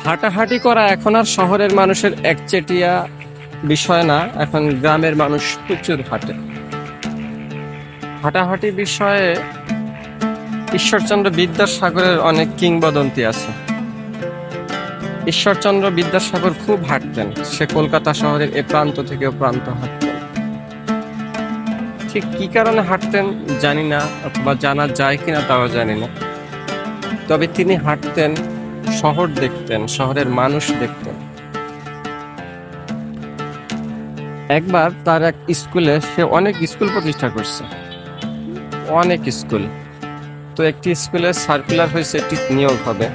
হাঁটাহাঁটি করা এখন আর শহরের মানুষের একচেটিয়া বিষয় না, এখন গ্রামের মানুষ প্রচুর হাঁটে। হাঁটাহাঁটি বিষয়ে ঈশ্বরচন্দ্র বিদ্যাসাগরের অনেক কিংবদন্তি আছে। ঈশ্বরচন্দ্র বিদ্যাসাগর খুব হাঁটতেন, সে কলকাতা শহরের এ প্রান্ত থেকে ও প্রান্ত হাঁটতেন। ঠিক কি কারণে হাঁটতেন জানি না, অথবা জানা যায় কিনা তাও জানি না। তবে তিনি হাঁটতেন, শহর দেখতেন, শহরের মানুষ দেখতেন। একবার তার এক স্কুলে, সে অনেক স্কুল প্রতিষ্ঠা করছে, অনেক স্কুল। তো একটি স্কুলে সার্কুলার হয়েছে, একটি নিয়োগ হবে।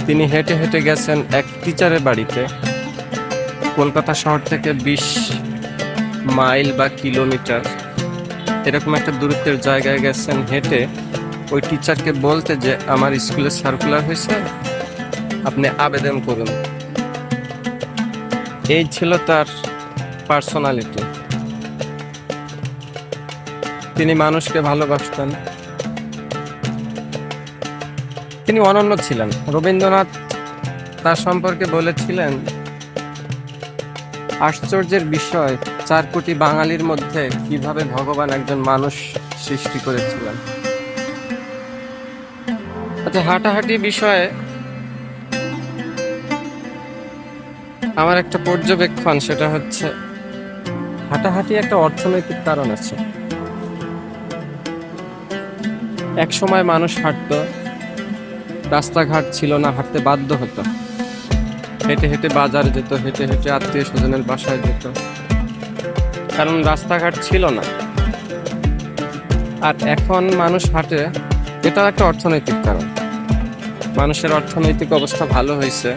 তিনি হেঁটে হেঁটে গেছেন এক টিচারের বাড়িতে। কলকাতা শহর থেকে 20 মাইল বা কিলোমিটার এরকম একটা দূরত্বের জায়গায় গেছেন হেঁটে, ওই টিচারকে বলতে যে আমার স্কুলে সার্কুলার হয়েছে, আপনি আবেদন করুন। এই ছিল তার পার্সোনালিটি। তিনি মানুষকে ভালোবাসতেন, তিনি অনন্য ছিলেন। রবীন্দ্রনাথ তার সম্পর্কে বলেছিলেন, আশ্চর্যের বিষয় 4 কোটি বাঙালির মধ্যে কিভাবে ভগবান একজন মানুষ সৃষ্টি করেছিলেন। আচ্ছা, হাঁটাহাঁটি বিষয়ে আমার একটা পর্যবেক্ষণ, সেটা হচ্ছে হাঁটাহাঁটি একটা অর্থনৈতিক কারণ আছে। এক সময় মানুষ হাঁটতো, রাস্তাঘাট ছিল না, হাঁটতে বাধ্য হতো। হেঁটে হেঁটে বাজার যেত, হেঁটে হেঁটে আত্মীয় স্বজনের বাসায় যেত, কারণ রাস্তাঘাট ছিল না। আর এখন মানুষ হাঁটে, এটা একটা অর্থনৈতিক কারণ। মানুষের অর্থনৈতিক অবস্থা ভালো হয়েছে,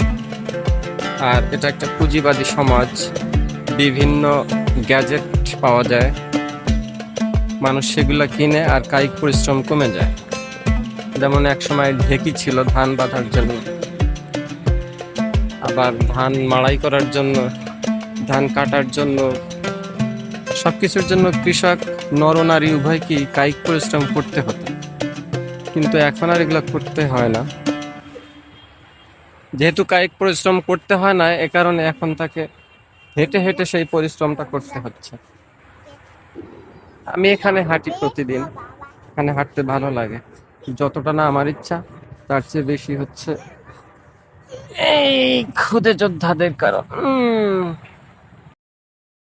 আর এটা একটা পুঁজিবাদী সমাজ। বিভিন্ন গ্যাজেট পাওয়া যায়, মানুষ সেগুলা কিনে, আর কায়িক পরিশ্রম কমে যায়। যেমন এক সময় ঢেকি ছিল ধান বাঁধার জন্য, আবার ধান মাড়াই করার জন্য, ধান কাটার জন্য, সবকিছুর জন্য কৃষক নরনারী উভয়কেই কায়িক পরিশ্রম করতে হতো। কিন্তু এখন আর এগুলো করতে হয় না। যেহেতু কায়িক পরিশ্রম করতে হয় না, এ কারণে এখন তাকে হেঁটে হেঁটে সেই পরিশ্রমটা করতে হচ্ছে। আমি এখানে হাঁটি প্রতিদিন, এখানে হাঁটতে ভালো লাগে। যতটা না আমার ইচ্ছা, তার চেয়ে বেশি হচ্ছে এই খুদে যোদ্ধাদের কারণ।